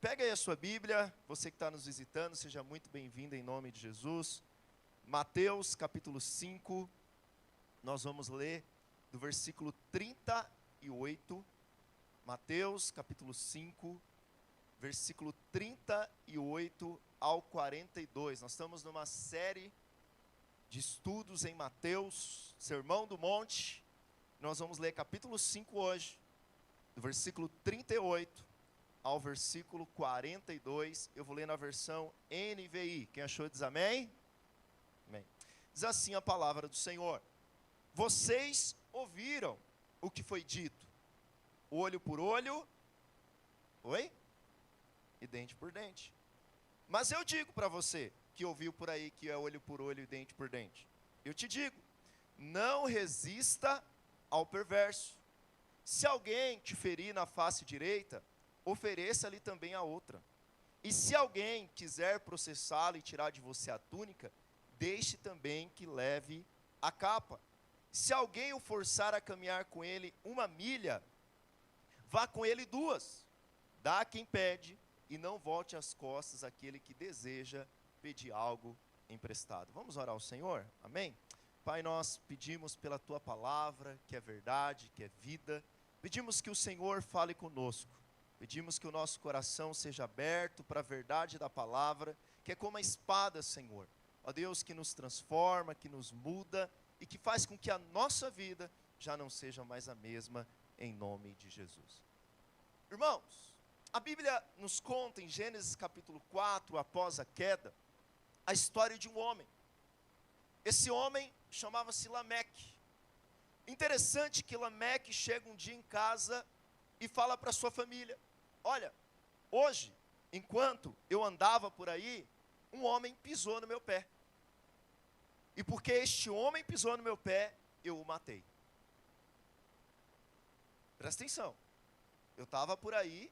Pega aí a sua Bíblia, você que está nos visitando, seja muito bem-vindo em nome de Jesus. Mateus capítulo 5, nós vamos ler do versículo 38. Mateus capítulo 5, versículo 38 ao 42. Nós estamos numa série de estudos em Mateus, Sermão do Monte. Nós vamos ler capítulo 5 hoje, do versículo 38 ao versículo 42. Eu vou ler na versão NVI. Quem achou diz amém? Amém. Diz assim a palavra do Senhor: vocês ouviram o que foi dito, olho por olho, e dente por dente. Mas eu digo para você, que ouviu por aí que é olho por olho e dente por dente, eu te digo, não resista ao perverso. Se alguém te ferir na face direita, ofereça-lhe também a outra. E se alguém quiser processá-lo e tirar de você a túnica, deixe também que leve a capa. Se alguém o forçar a caminhar com ele 1 milha, vá com ele 2. Dá a quem pede, e não volte as costas àquele que deseja pedir algo emprestado. Vamos orar ao Senhor? Amém? Pai, nós pedimos pela Tua palavra, que é verdade, que é vida. Pedimos que o Senhor fale conosco. Pedimos que o nosso coração seja aberto para a verdade da palavra, que é como a espada, Senhor. Ó Deus, que nos transforma, que nos muda e que faz com que a nossa vida já não seja mais a mesma, em nome de Jesus. Irmãos, a Bíblia nos conta em Gênesis capítulo 4, após a queda, a história de um homem. Esse homem chamava-se Lameque. Interessante que Lameque chega um dia em casa e fala para sua família: olha, hoje, enquanto eu andava por aí, um homem pisou no meu pé. E porque este homem pisou no meu pé, eu o matei. Presta atenção. Eu estava por aí,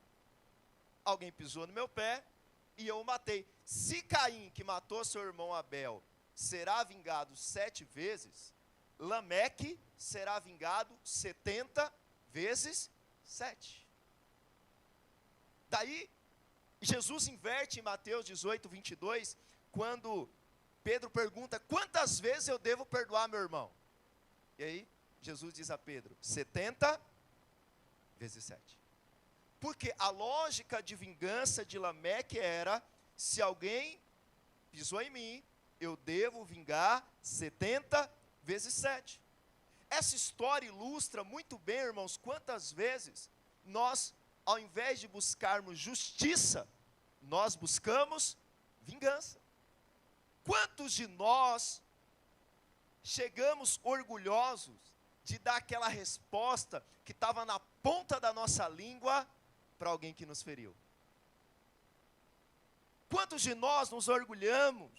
alguém pisou no meu pé e eu o matei. Se Caim, que matou seu irmão Abel, será vingado 7 vezes, Lameque será vingado 70 vezes 7. Daí, Jesus inverte em Mateus 18, 22, quando Pedro pergunta: quantas vezes eu devo perdoar meu irmão? E aí, Jesus diz a Pedro: 70 vezes 7. Porque a lógica de vingança de Lameque era: se alguém pisou em mim, eu devo vingar 70 vezes 7. Essa história ilustra muito bem, irmãos, quantas vezes nós, ao invés de buscarmos justiça, nós buscamos vingança. Quantos de nós chegamos orgulhosos de dar aquela resposta que estava na ponta da nossa língua para alguém que nos feriu? Quantos de nós nos orgulhamos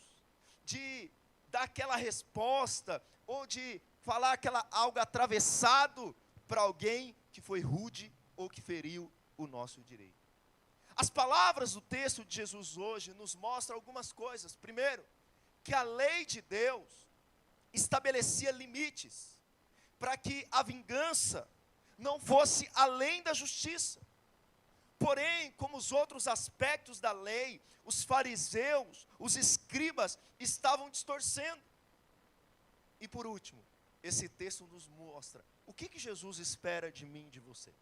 de dar aquela resposta ou de falar algo atravessado para alguém que foi rude ou que feriu o nosso direito? As palavras do texto de Jesus hoje nos mostram algumas coisas. Primeiro, que a lei de Deus estabelecia limites para que a vingança não fosse além da justiça. Porém, como os outros aspectos da lei, os fariseus, os escribas estavam distorcendo. E por último, esse texto nos mostra o que Jesus espera de mim e de você.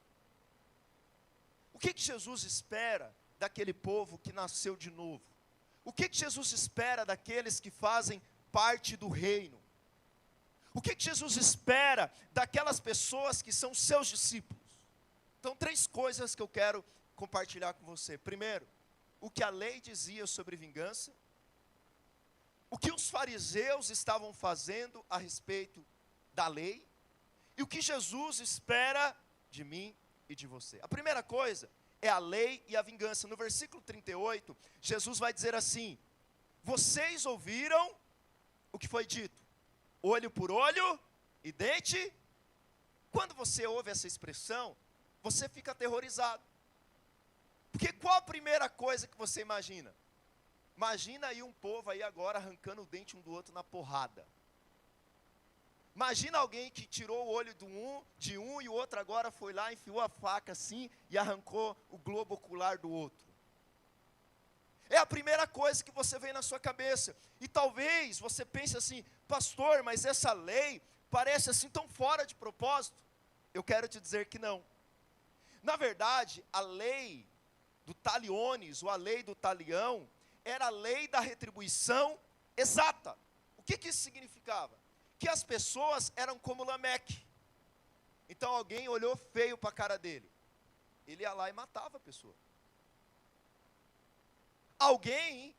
O que Jesus espera daquele povo que nasceu de novo? O que Jesus espera daqueles que fazem parte do reino? O que Jesus espera daquelas pessoas que são seus discípulos? Então, 3 coisas que eu quero compartilhar com você. Primeiro, o que a lei dizia sobre vingança. O que os fariseus estavam fazendo a respeito da lei. E o que Jesus espera de mim e de você. A primeira coisa é a lei e a vingança. No versículo 38, Jesus vai dizer assim: vocês ouviram o que foi dito, olho por olho e dente. Quando você ouve essa expressão, você fica aterrorizado. Porque qual a primeira coisa que você imagina? Imagina aí um povo aí agora arrancando o dente um do outro na porrada. Imagina alguém que tirou o olho de um e o outro agora foi lá, enfiou a faca assim e arrancou o globo ocular do outro. É a primeira coisa que você vem na sua cabeça. E talvez você pense assim, pastor, mas essa lei parece assim tão fora de propósito. Eu quero te dizer que não. Na verdade, a lei do taliones, ou a lei do talião, era a lei da retribuição exata. O que isso significava? Que as pessoas eram como Lameque. Então alguém olhou feio para a cara dele, ele ia lá e matava a pessoa. Alguém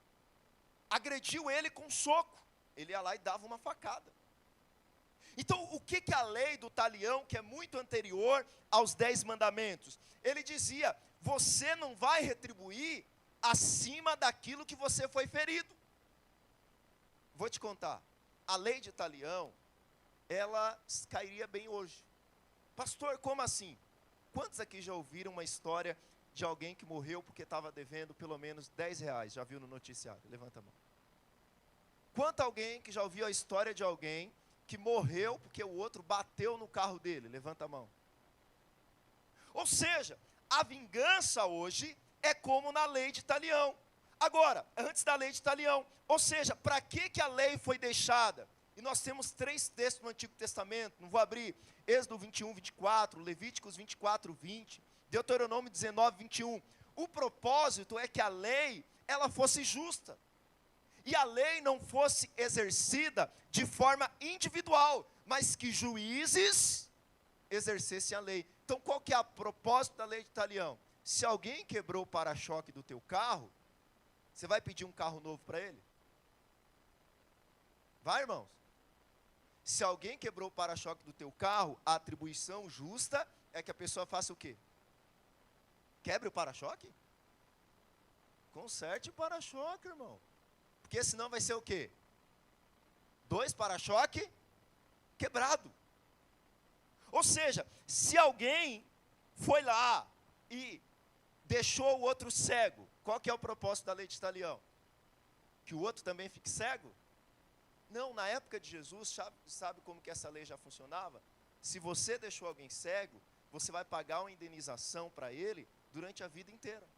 agrediu ele com um soco, ele ia lá e dava uma facada. Então, o que a lei do talião, que é muito anterior aos 10 mandamentos, ele dizia, você não vai retribuir acima daquilo que você foi ferido. Vou te contar, a lei de talião, ela cairia bem hoje. Pastor, como assim? Quantos aqui já ouviram uma história de alguém que morreu porque estava devendo pelo menos 10 reais? Já viu no noticiário? Levanta a mão. Quanto alguém que já ouviu a história de alguém que morreu porque o outro bateu no carro dele? Levanta a mão. Ou seja, a vingança hoje é como na lei de talião. Agora, antes da lei de talião, ou seja, para que a lei foi deixada? E nós temos 3 textos no Antigo Testamento, não vou abrir, Êxodo 21, 24, Levíticos 24, 20, Deuteronômio 19, 21. O propósito é que a lei, ela fosse justa. E a lei não fosse exercida de forma individual, mas que juízes exercessem a lei. Então, qual que é o propósito da lei de talião? Se alguém quebrou o para-choque do teu carro, você vai pedir um carro novo para ele? Vai, irmãos? Se alguém quebrou o para-choque do teu carro, a atribuição justa é que a pessoa faça o quê? Quebre o para-choque? Conserte o para-choque, irmão. Porque senão vai ser o quê? 2 para-choque quebrado. Ou seja, se alguém foi lá e deixou o outro cego, qual que é o propósito da lei de talião? Que o outro também fique cego? Não, na época de Jesus, sabe como que essa lei já funcionava? Se você deixou alguém cego, você vai pagar uma indenização para ele durante a vida inteira.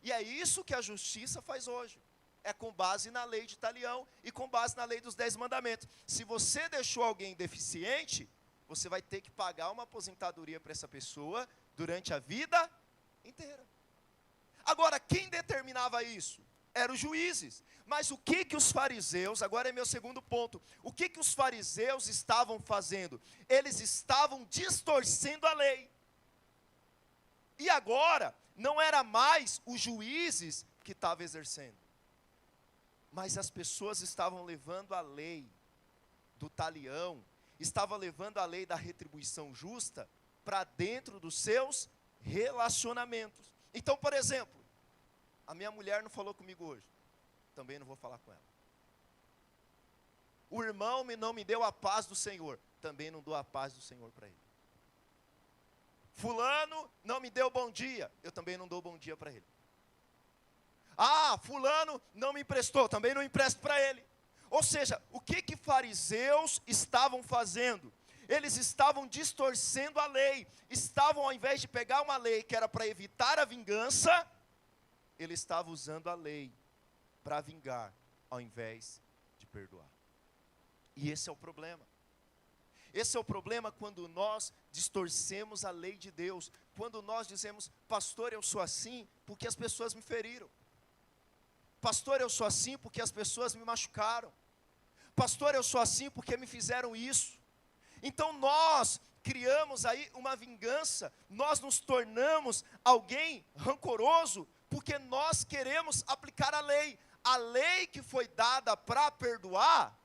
E é isso que a justiça faz hoje. É com base na lei de talião e com base na lei dos 10 mandamentos. Se você deixou alguém deficiente, você vai ter que pagar uma aposentadoria para essa pessoa durante a vida inteira. Agora, quem determinava isso? Eram os juízes. Mas o que os fariseus, agora é meu segundo ponto, o que os fariseus estavam fazendo? Eles estavam distorcendo a lei. E agora, não era mais os juízes que estavam exercendo, mas as pessoas estavam levando a lei do talião, estavam levando a lei da retribuição justa para dentro dos seus relacionamentos. Então, por exemplo, a minha mulher não falou comigo hoje, também não vou falar com ela. O irmão não me deu a paz do Senhor, também não dou a paz do Senhor para ele. Fulano não me deu bom dia, eu também não dou bom dia para ele. Ah, fulano não me emprestou, também não empresto para ele. Ou seja, o que fariseus estavam fazendo? Eles estavam distorcendo a lei. Estavam, ao invés de pegar uma lei que era para evitar a vingança, ele estava usando a lei para vingar, ao invés de perdoar. E esse é o problema. Esse é o problema quando nós distorcemos a lei de Deus. Quando nós dizemos, pastor, eu sou assim porque as pessoas me feriram. Pastor, eu sou assim porque as pessoas me machucaram. Pastor, eu sou assim porque me fizeram isso. Então nós criamos aí uma vingança, nós nos tornamos alguém rancoroso, porque nós queremos aplicar a lei. A lei que foi dada para perdoar,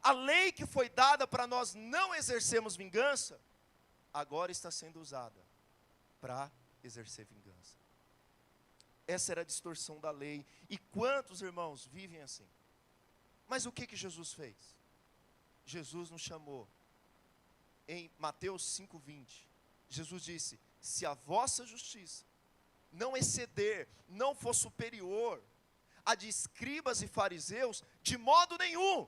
a lei que foi dada para nós não exercermos vingança, agora está sendo usada para exercer vingança. Essa era a distorção da lei. E quantos irmãos vivem assim? Mas o que Jesus fez? Jesus nos chamou. Em Mateus 5,20, Jesus disse, se a vossa justiça não exceder, não for superior a de escribas e fariseus, de modo nenhum,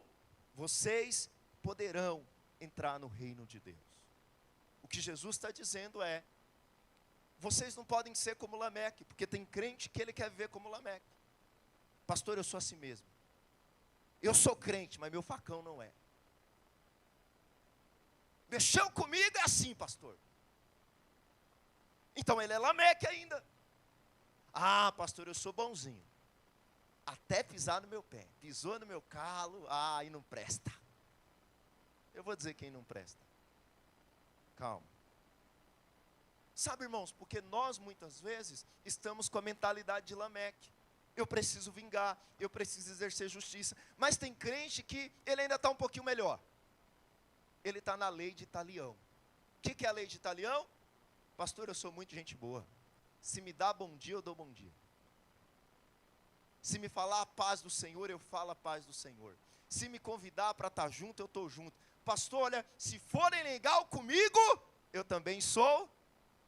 vocês poderão entrar no reino de Deus. O que Jesus está dizendo é, Vocês não podem ser como Lameque, porque tem crente que ele quer viver como Lameque. Pastor, eu sou assim mesmo. Eu sou crente, mas meu facão não é. Mexeu comigo é assim, pastor. Então ele é Lameque ainda. Ah, pastor, eu sou bonzinho. Até pisar no meu pé. Pisou no meu calo, aí não presta. Eu vou dizer quem não presta. Calma. Sabe, irmãos, porque nós muitas vezes estamos com a mentalidade de Lameque. Eu preciso vingar, eu preciso exercer justiça. Mas tem crente que ele ainda está um pouquinho melhor. Ele está na lei de Talião. O que é a lei de Talião? Pastor, eu sou muito gente boa. Se me dá bom dia, eu dou bom dia. Se me falar a paz do Senhor, eu falo a paz do Senhor. Se me convidar para estar junto, eu estou junto. Pastor, olha, se forem legal comigo, eu também sou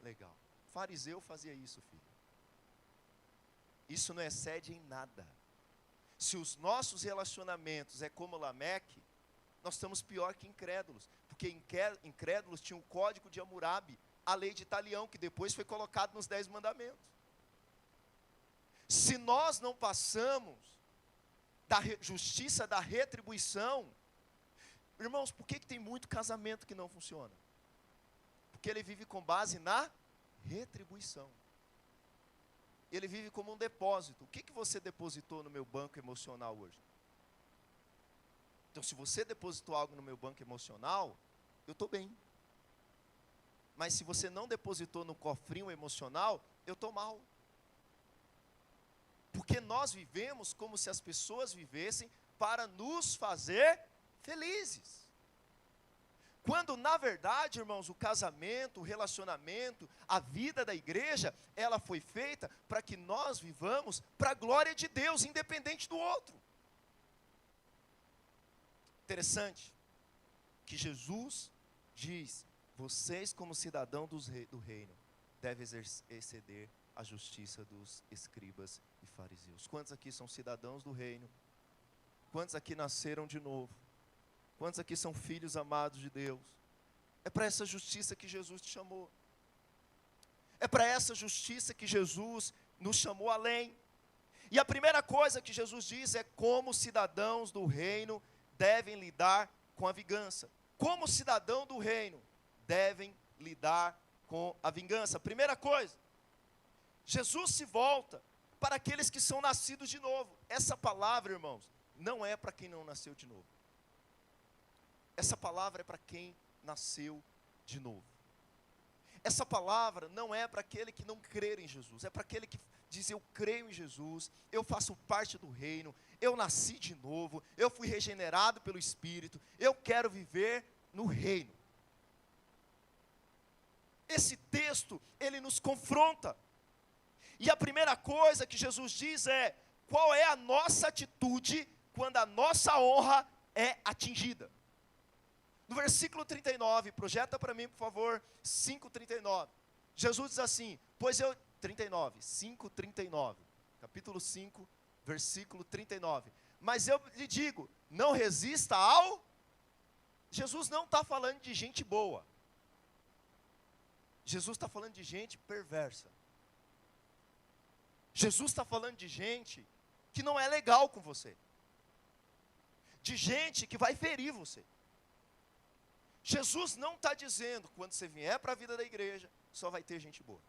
legal. O fariseu fazia isso, filho. Isso não excede em nada. Se os nossos relacionamentos é como Lameque, nós estamos pior que incrédulos. Porque incrédulos tinham o código de Hammurabi, a lei de Talião, que depois foi colocado nos 10 mandamentos. Se nós não passamos da justiça, da retribuição, irmãos, por que tem muito casamento que não funciona? Porque ele vive com base na retribuição. Ele vive como um depósito. O que você depositou no meu banco emocional hoje? Então, se você depositou algo no meu banco emocional, eu estou bem. Mas se você não depositou no cofrinho emocional, eu estou mal. Porque nós vivemos como se as pessoas vivessem para nos fazer felizes. Quando, na verdade, irmãos, o casamento, o relacionamento, a vida da igreja, ela foi feita para que nós vivamos para a glória de Deus, independente do outro. Interessante que Jesus diz: vocês, como cidadão do reino, devem exceder a justiça dos escribas e fariseus. Quantos aqui são cidadãos do reino? Quantos aqui nasceram de novo? Quantos aqui são filhos amados de Deus? É para essa justiça que Jesus te chamou. É para essa justiça que Jesus nos chamou além. E a primeira coisa que Jesus diz é como cidadãos do reino devem lidar com a vingança. Como cidadão do reino devem lidar com a vingança. Primeira coisa, Jesus se volta para aqueles que são nascidos de novo. Essa palavra, irmãos, não é para quem não nasceu de novo. Essa palavra é para quem nasceu de novo. Essa palavra não é para aquele que não crer em Jesus, é para aquele que diz: eu creio em Jesus, eu faço parte do reino, eu nasci de novo, eu fui regenerado pelo Espírito, eu quero viver no reino. Esse texto, ele nos confronta. E a primeira coisa que Jesus diz é: qual é a nossa atitude quando a nossa honra é atingida? No versículo 39, projeta para mim, por favor, 5:39. Jesus diz assim: 5:39, capítulo 5, versículo 39. Mas eu lhe digo, não resista ao... Jesus não está falando de gente boa. Jesus está falando de gente perversa. Jesus está falando de gente que não é legal com você. De gente que vai ferir você. Jesus não está dizendo que quando você vier para a vida da igreja, só vai ter gente boa.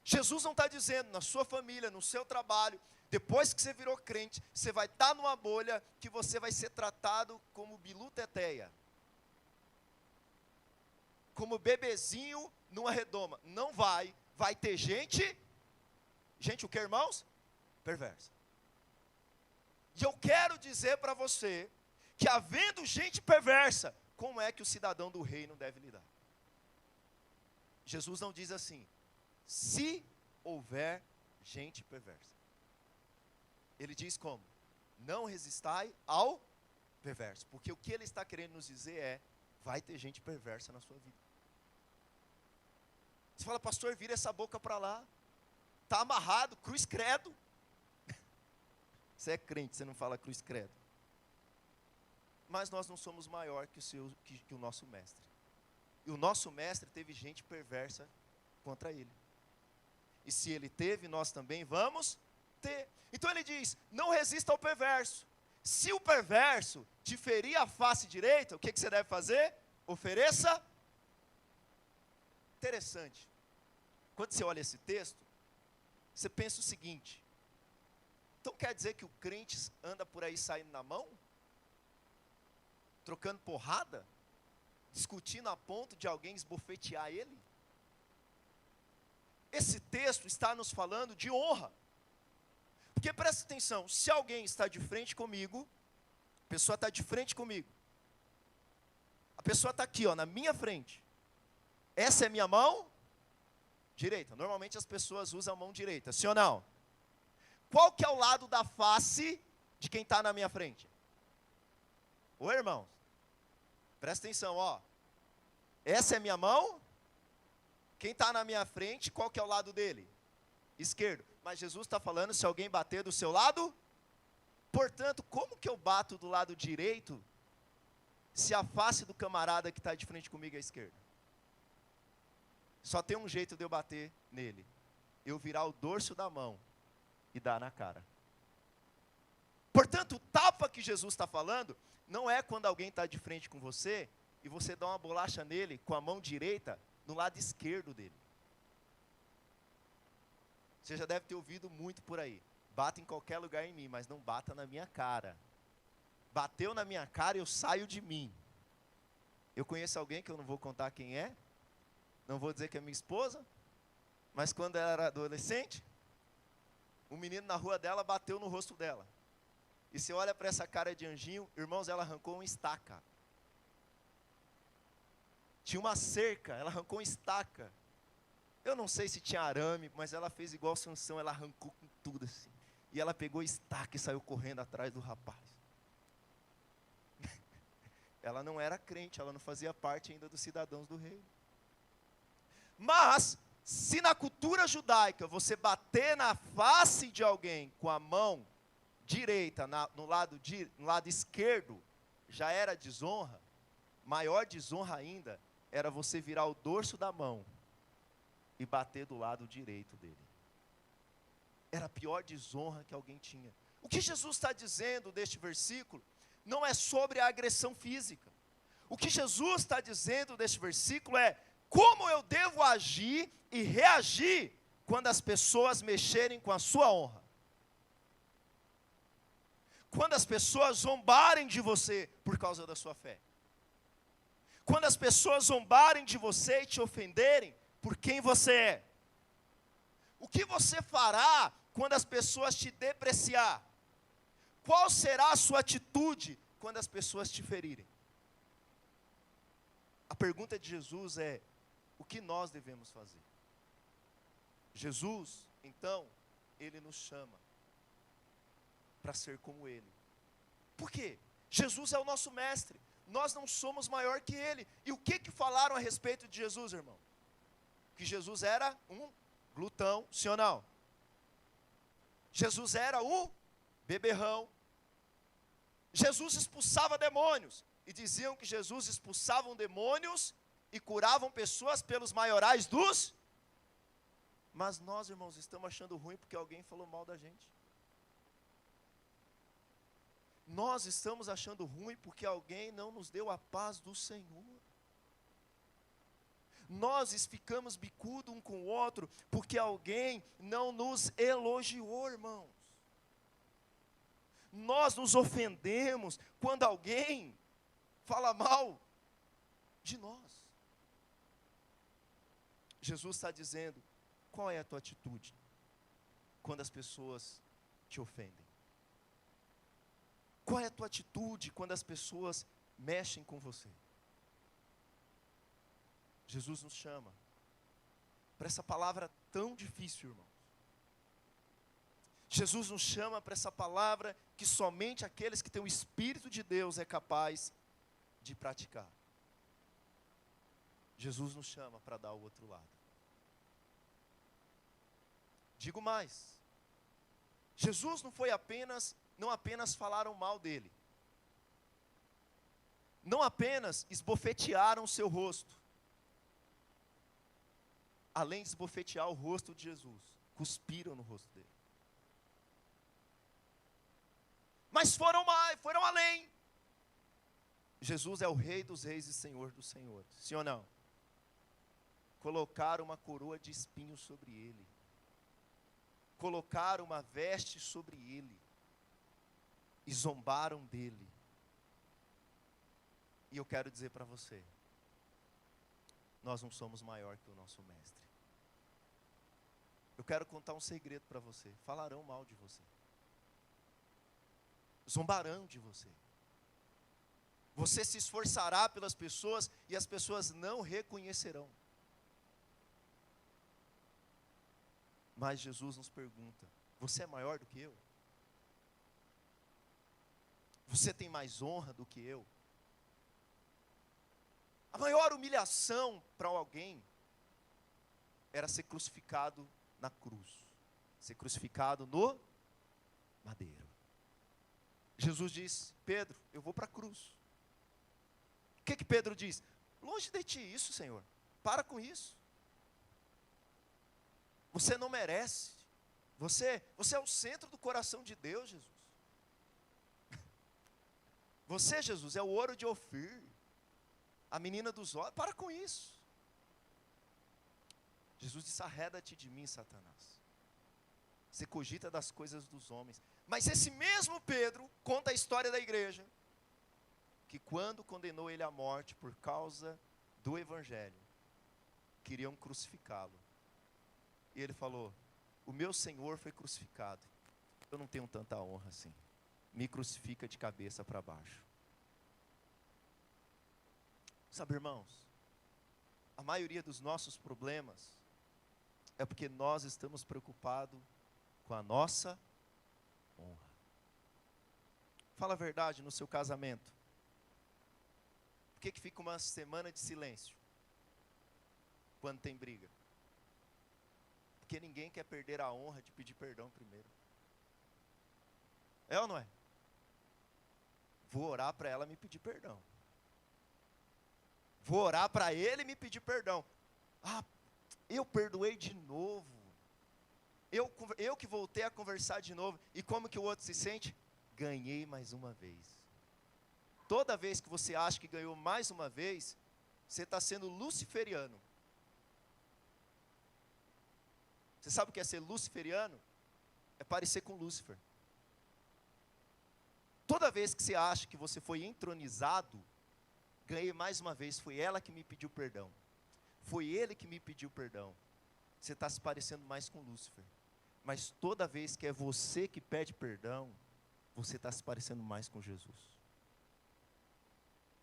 Jesus não está dizendo na sua família, no seu trabalho, depois que você virou crente, você vai estar numa bolha que você vai ser tratado como bilu-teteia. Como bebezinho numa redoma. Não vai. Vai ter gente... Gente, o que, irmãos? Perversa. E eu quero dizer para você que, havendo gente perversa, como é que o cidadão do reino deve lidar? Jesus não diz assim: se houver gente perversa. Ele diz como? Não resistai ao perverso. Porque o que ele está querendo nos dizer é: vai ter gente perversa na sua vida. Você fala: pastor, vira essa boca para lá. Está amarrado, cruz credo. Você é crente, você não fala cruz credo. Mas nós não somos maior que o nosso mestre. E o nosso mestre teve gente perversa contra ele. E se ele teve, nós também vamos ter. Então ele diz, não resista ao perverso. Se o perverso te ferir a face direita, o que você deve fazer? Ofereça. Interessante. Quando você olha esse texto, você pensa o seguinte, então quer dizer que o crente anda por aí saindo na mão? Trocando porrada? Discutindo a ponto de alguém esbofetear ele? Esse texto está nos falando de honra. Porque presta atenção, se alguém está de frente comigo, a pessoa está de frente comigo, a pessoa está aqui, ó, na minha frente, essa é minha mão direita. Normalmente as pessoas usam a mão direita, sim ou não? Qual que é o lado da face de quem está na minha frente? Ô irmãos, presta atenção, ó. Essa é minha mão. Quem está na minha frente, qual que é o lado dele? Esquerdo. Mas Jesus está falando se alguém bater do seu lado. Portanto, como que eu bato do lado direito, se a face do camarada que está de frente comigo é esquerda? Só tem um jeito de eu bater nele. Eu virar o dorso da mão e dar na cara. Portanto, o tapa que Jesus está falando, não é quando alguém está de frente com você, e você dá uma bolacha nele com a mão direita, no lado esquerdo dele. Você já deve ter ouvido muito por aí. Bata em qualquer lugar em mim, mas não bata na minha cara. Bateu na minha cara, eu saio de mim. Eu conheço alguém que eu não vou contar quem é, não vou dizer que é minha esposa, mas quando ela era adolescente, um menino na rua dela bateu no rosto dela. E você olha para essa cara de anjinho, irmãos, ela arrancou uma estaca. Tinha uma cerca, ela arrancou uma estaca. Eu não sei se tinha arame, mas ela fez igual Sansão, ela arrancou com tudo assim. E ela pegou a estaca e saiu correndo atrás do rapaz. Ela não era crente, ela não fazia parte ainda dos cidadãos do reino. Mas, se na cultura judaica você bater na face de alguém com a mão direita, no lado esquerdo, já era desonra, maior desonra ainda, era você virar o dorso da mão e bater do lado direito dele. Era a pior desonra que alguém tinha. O que Jesus está dizendo neste versículo, não é sobre a agressão física. O que Jesus está dizendo neste versículo é, como eu devo agir e reagir quando as pessoas mexerem com a sua honra. Quando as pessoas zombarem de você por causa da sua fé. Quando as pessoas zombarem de você e te ofenderem por quem você é. O que você fará quando as pessoas te depreciar? Qual será a sua atitude quando as pessoas te ferirem? A pergunta de Jesus é, o que nós devemos fazer? Jesus, então, ele nos chama para ser como ele. Por quê? Jesus é o nosso mestre. Nós não somos maior que ele. E o que falaram a respeito de Jesus, irmão? Que Jesus era um glutão, sim ou não? Jesus era o beberrão. Jesus expulsava demônios. E diziam que Jesus expulsava demônios e curavam pessoas pelos maiorais dos... Mas nós, irmãos, estamos achando ruim porque alguém falou mal da gente. Nós estamos achando ruim porque alguém não nos deu a paz do Senhor. Nós ficamos bicudo um com o outro porque alguém não nos elogiou, irmãos. Nós nos ofendemos quando alguém fala mal de nós. Jesus está dizendo, qual é a tua atitude quando as pessoas te ofendem? Qual é a tua atitude quando as pessoas mexem com você? Jesus nos chama para essa palavra tão difícil, irmãos. Jesus nos chama para essa palavra que somente aqueles que têm o Espírito de Deus é capaz de praticar. Jesus nos chama para dar o outro lado. Digo mais, Jesus não apenas falaram mal dele, não apenas esbofetearam o seu rosto, além de esbofetear o rosto de Jesus, cuspiram no rosto dele. Mas foram além. Jesus é o Rei dos Reis e Senhor dos Senhores. Sim ou não? Colocaram uma coroa de espinhos sobre ele. Colocaram uma veste sobre ele. E zombaram dele. E eu quero dizer para você, nós não somos maior que o nosso mestre. Eu quero contar um segredo para você. Falarão mal de você. Zombarão de você. Você se esforçará pelas pessoas e as pessoas não reconhecerão. Mas Jesus nos pergunta: você é maior do que eu? Você tem mais honra do que eu? A maior humilhação para alguém era ser crucificado na cruz, ser crucificado no madeiro. Jesus disse: Pedro, eu vou para a cruz. O que Pedro diz? Longe de ti isso, Senhor, para com isso. Você não merece, você é o centro do coração de Deus, Jesus. Você, Jesus, é o ouro de Ofir, a menina dos olhos, para com isso. Jesus disse: arreda-te de mim, Satanás. Você cogita das coisas dos homens. Mas esse mesmo Pedro conta a história da igreja, que quando condenou ele à morte por causa do evangelho, queriam crucificá-lo. E ele falou: o meu Senhor foi crucificado, eu não tenho tanta honra assim. Me crucifica de cabeça para baixo. Sabe, irmãos, a maioria dos nossos problemas é porque nós estamos preocupados com a nossa honra. Fala a verdade no seu casamento. Por que fica uma semana de silêncio quando tem briga? Porque ninguém quer perder a honra de pedir perdão primeiro. É ou não é? Vou orar para ela me pedir perdão. Vou orar para ele me pedir perdão. Ah, eu perdoei de novo. Eu que voltei a conversar de novo. E como que o outro se sente? Ganhei mais uma vez. Toda vez que você acha que ganhou mais uma vez, você está sendo luciferiano. Você sabe o que é ser luciferiano? É parecer com Lúcifer. Toda vez que você acha que você foi entronizado, ganhei mais uma vez, foi ela que me pediu perdão. Foi ele que me pediu perdão. Você está se parecendo mais com Lúcifer. Mas toda vez que é você que pede perdão, você está se parecendo mais com Jesus.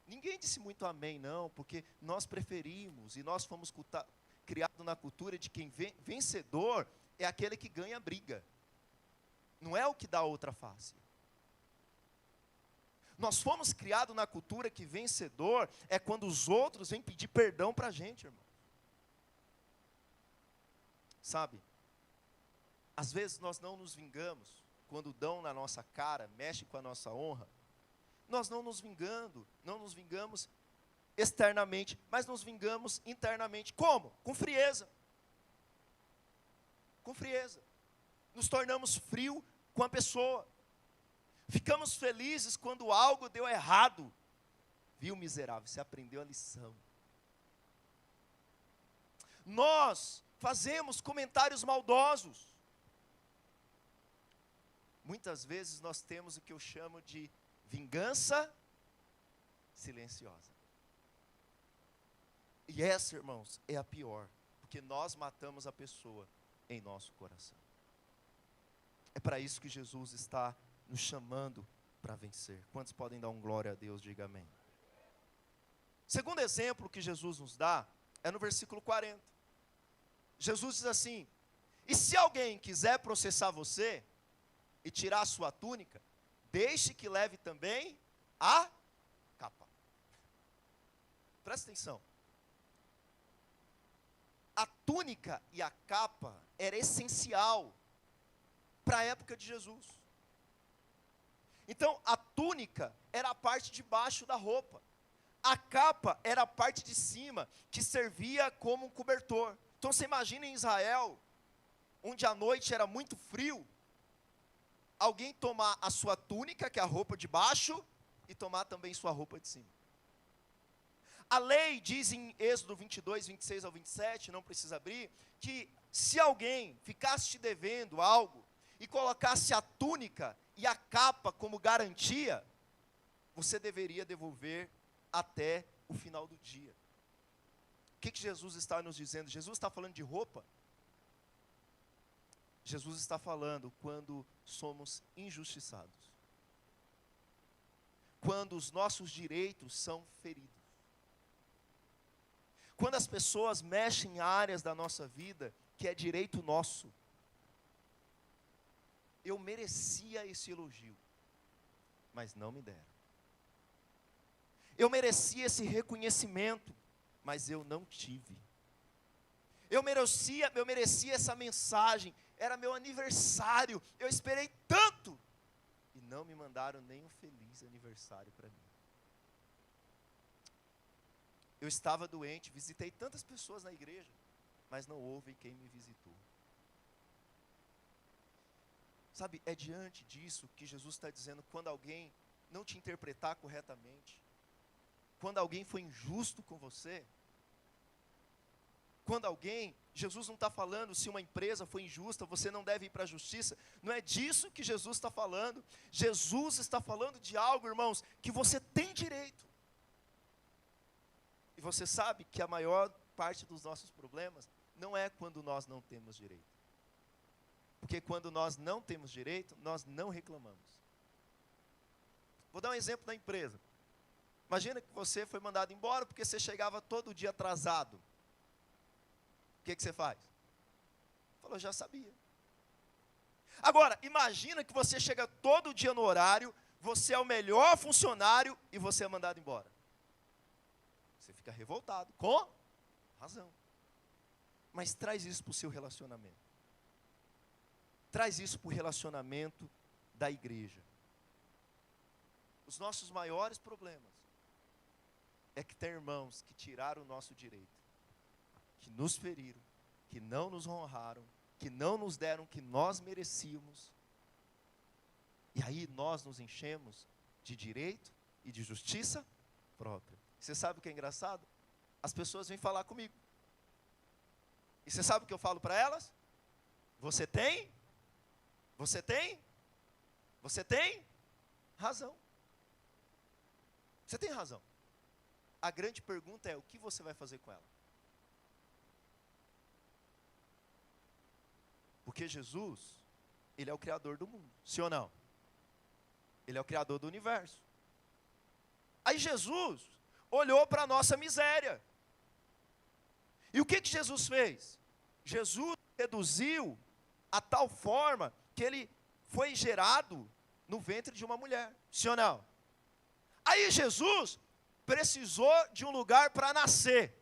Ninguém disse muito amém, não, porque nós preferimos e nós fomos criados na cultura de quem vencedor é aquele que ganha a briga. Não é o que dá outra face. Nós fomos criados na cultura que vencedor é quando os outros vêm pedir perdão para a gente, irmão. Sabe? Às vezes nós não nos vingamos quando dão na nossa cara, mexe com a nossa honra. Nós não nos vingamos externamente, mas nos vingamos internamente. Como? Com frieza. Com frieza. Nos tornamos frio com a pessoa. Ficamos felizes quando algo deu errado. Viu, miserável, você aprendeu a lição. Nós fazemos comentários maldosos. Muitas vezes nós temos o que eu chamo de vingança silenciosa. E essa, irmãos, é a pior, porque nós matamos a pessoa em nosso coração. É para isso que Jesus está nos chamando para vencer. Quantos podem dar um glória a Deus? Diga amém. Segundo exemplo que Jesus nos dá é no versículo 40. Jesus diz assim: e se alguém quiser processar você e tirar a sua túnica, deixe que leve também a capa. Presta atenção. A túnica e a capa era essencial para a época de Jesus. Então, a túnica era a parte de baixo da roupa. A capa era a parte de cima, que servia como um cobertor. Então você imagina em Israel, onde a noite era muito frio, alguém tomar a sua túnica, que é a roupa de baixo, e tomar também sua roupa de cima. A lei diz em Êxodo 22, 26 ao 27, não precisa abrir, que se alguém ficasse te devendo algo, e colocasse a túnica e a capa como garantia, você deveria devolver até o final do dia. O que Jesus está nos dizendo? Jesus está falando de roupa? Jesus está falando quando somos injustiçados. Quando os nossos direitos são feridos. Quando as pessoas mexem em áreas da nossa vida que é direito nosso. Eu merecia esse elogio, mas não me deram. Eu merecia esse reconhecimento, mas eu não tive. Eu merecia essa mensagem, era meu aniversário, eu esperei tanto, e não me mandaram nem um feliz aniversário para mim. Eu estava doente, visitei tantas pessoas na igreja, mas não houve quem me visitou. Sabe, é diante disso que Jesus está dizendo, quando alguém não te interpretar corretamente, quando alguém foi injusto com você, quando alguém, Jesus não está falando se uma empresa foi injusta, você não deve ir para a justiça, não é disso que Jesus está falando. Jesus está falando de algo, irmãos, que você tem direito. E você sabe que a maior parte dos nossos problemas não é quando nós não temos direito. Porque quando nós não temos direito, nós não reclamamos. Vou dar um exemplo da empresa. Imagina que você foi mandado embora porque você chegava todo dia atrasado. O que você faz? Falou, já sabia. Agora, imagina que você chega todo dia no horário, você é o melhor funcionário e você é mandado embora. Você fica revoltado, com razão. Mas traz isso para o seu relacionamento. Traz isso para o relacionamento da igreja. Os nossos maiores problemas é que tem irmãos que tiraram o nosso direito, que nos feriram, que não nos honraram, que não nos deram o que nós merecíamos. E aí nós nos enchemos de direito e de justiça própria. Você sabe o que é engraçado? As pessoas vêm falar comigo. E você sabe o que eu falo para elas? Você tem razão. Você tem razão. A grande pergunta é, o que você vai fazer com ela? Porque Jesus, Ele é o Criador do mundo, sim ou não? Ele é o Criador do universo. Aí Jesus olhou para a nossa miséria. E o que Jesus fez? Jesus reduziu a tal forma que Ele foi gerado no ventre de uma mulher, sim ou não? Aí Jesus precisou de um lugar para nascer.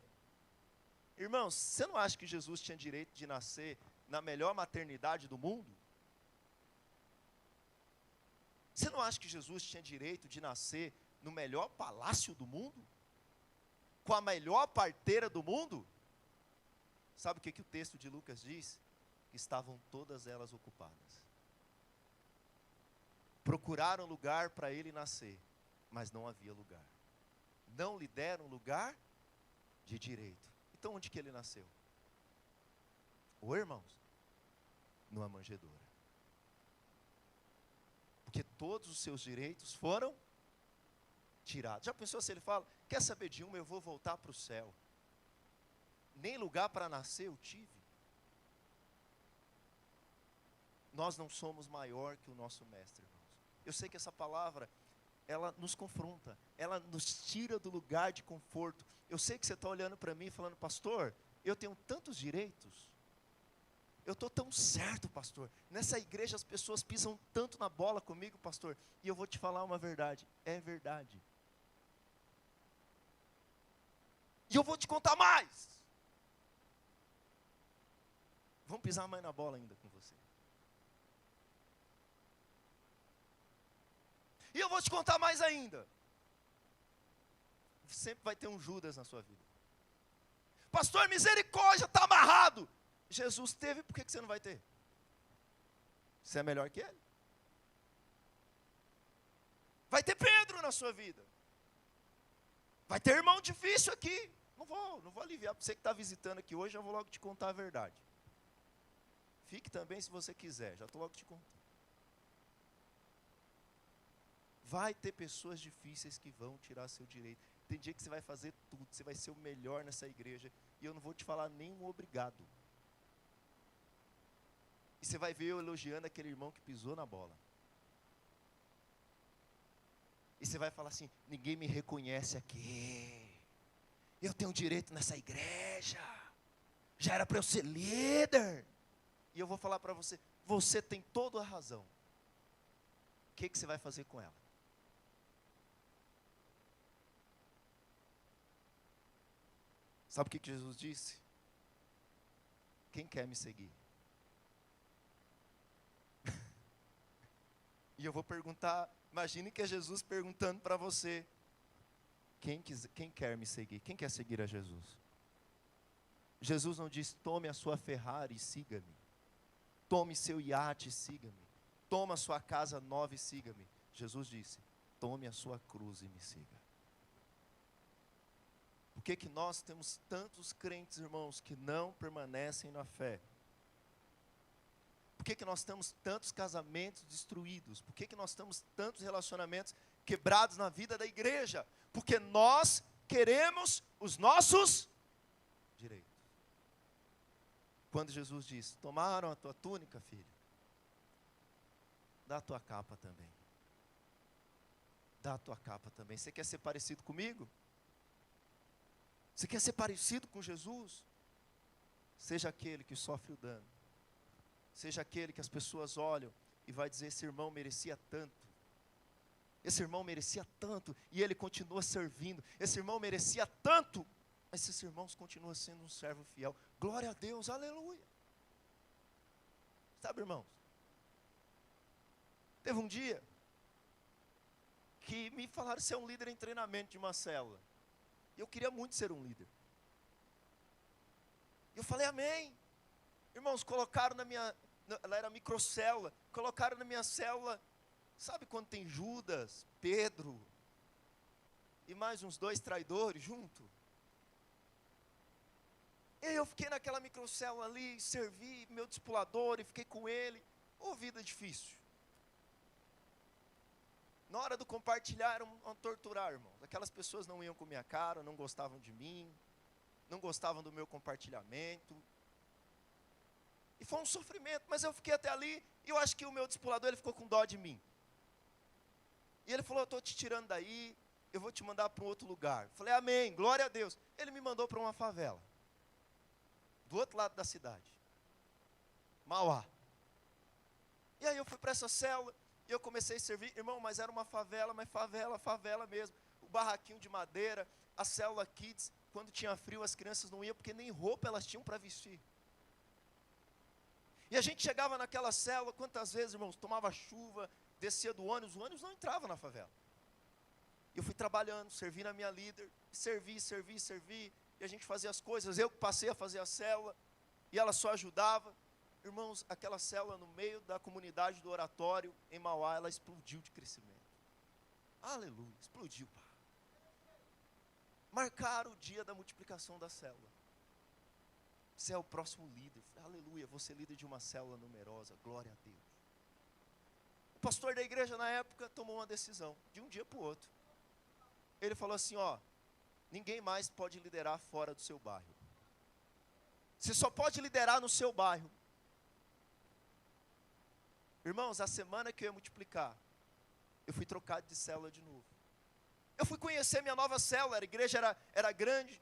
Irmãos, você não acha que Jesus tinha direito de nascer na melhor maternidade do mundo? Você não acha que Jesus tinha direito de nascer no melhor palácio do mundo? Com a melhor parteira do mundo? Sabe o que o texto de Lucas diz? Que estavam todas elas ocupadas. Procuraram lugar para ele nascer, mas não havia lugar. Não lhe deram lugar de direito. Então onde que ele nasceu? Ô irmãos, numa manjedoura. Porque todos os seus direitos foram tirados. Já pensou se ele fala, quer saber de uma, eu vou voltar para o céu. Nem lugar para nascer eu tive. Nós não somos maior que o nosso mestre, irmãos. Eu sei que essa palavra, ela nos confronta, ela nos tira do lugar de conforto. Eu sei que você está olhando para mim e falando, pastor, eu tenho tantos direitos. Eu estou tão certo, pastor. Nessa igreja as pessoas pisam tanto na bola comigo, pastor. E eu vou te falar uma verdade. É verdade. E eu vou te contar mais. Vamos pisar mais na bola ainda com você. E eu vou te contar mais ainda. Sempre vai ter um Judas na sua vida. Pastor, misericórdia, está amarrado. Jesus teve, por que você não vai ter? Você é melhor que ele. Vai ter Pedro na sua vida. Vai ter irmão difícil aqui. Não vou aliviar. Para você que está visitando aqui hoje, eu vou logo te contar a verdade. Fique também se você quiser, já estou logo te contando. Vai ter pessoas difíceis que vão tirar seu direito. Tem dia que você vai fazer tudo, você vai ser o melhor nessa igreja, e eu não vou te falar nenhum obrigado. E você vai ver eu elogiando aquele irmão que pisou na bola. E você vai falar assim, ninguém me reconhece aqui. Eu tenho direito nessa igreja. Já era para eu ser líder. E eu vou falar para você, você tem toda a razão. O que você vai fazer com ela? Sabe o que Jesus disse? Quem quer me seguir? E eu vou perguntar, imagine que é Jesus perguntando para você, quem quer me seguir? Quem quer seguir a Jesus? Jesus não disse, tome a sua Ferrari e siga-me. Tome seu iate e siga-me. Toma a sua casa nova e siga-me. Jesus disse, tome a sua cruz e me siga. Por que nós temos tantos crentes, irmãos, que não permanecem na fé? Por que nós temos tantos casamentos destruídos? Por que nós temos tantos relacionamentos quebrados na vida da igreja? Porque nós queremos os nossos direitos. Quando Jesus diz, tomaram a tua túnica, filho, dá a tua capa também. Dá a tua capa também. Você quer ser parecido comigo? Você quer ser parecido com Jesus? Seja aquele que sofre o dano. Seja aquele que as pessoas olham e vai dizer, esse irmão merecia tanto. Esse irmão merecia tanto e ele continua servindo. Esse irmão merecia tanto, mas esse irmão continua sendo um servo fiel. Glória a Deus, aleluia. Sabe, irmãos? Teve um dia que me falaram ser um líder em treinamento de uma célula. E eu queria muito ser um líder. E eu falei, amém. Irmãos, colocaram na minha, ela era microcélula, colocaram na minha célula, sabe quando tem Judas, Pedro, e mais uns 2 traidores junto? E aí eu fiquei naquela microcélula ali, servi meu discipulador e fiquei com ele. Ô, vida difícil. Na hora do compartilhar, era um torturar, irmãos. Aquelas pessoas não iam com minha cara, não gostavam de mim, não gostavam do meu compartilhamento. E foi um sofrimento, mas eu fiquei até ali, e eu acho que o meu discipulador, ele ficou com dó de mim. E ele falou, eu estou te tirando daí, eu vou te mandar para um outro lugar. Eu falei, amém, glória a Deus. Ele me mandou para uma favela, do outro lado da cidade, Mauá. E aí eu fui para essa célula, e eu comecei a servir, irmão, mas era uma favela, mas favela mesmo. O barraquinho de madeira, a célula kids, quando tinha frio as crianças não iam, porque nem roupa elas tinham para vestir. E a gente chegava naquela célula, quantas vezes, irmãos, tomava chuva, descia do ônibus, o ônibus não entrava na favela. Eu fui trabalhando, servi na minha líder, servi, e a gente fazia as coisas, eu passei a fazer a célula, e ela só ajudava. Irmãos, aquela célula no meio da comunidade do oratório, em Mauá, ela explodiu de crescimento. Aleluia, explodiu, pá. Marcaram o dia da multiplicação da célula. Você é o próximo líder. Aleluia, vou ser líder de uma célula numerosa, glória a Deus. O pastor da igreja na época tomou uma decisão, de um dia para o outro. Ele falou assim, ó, ninguém mais pode liderar fora do seu bairro. Você só pode liderar no seu bairro. Irmãos, a semana que eu ia multiplicar, eu fui trocado de célula de novo. Eu fui conhecer minha nova célula, a igreja era grande,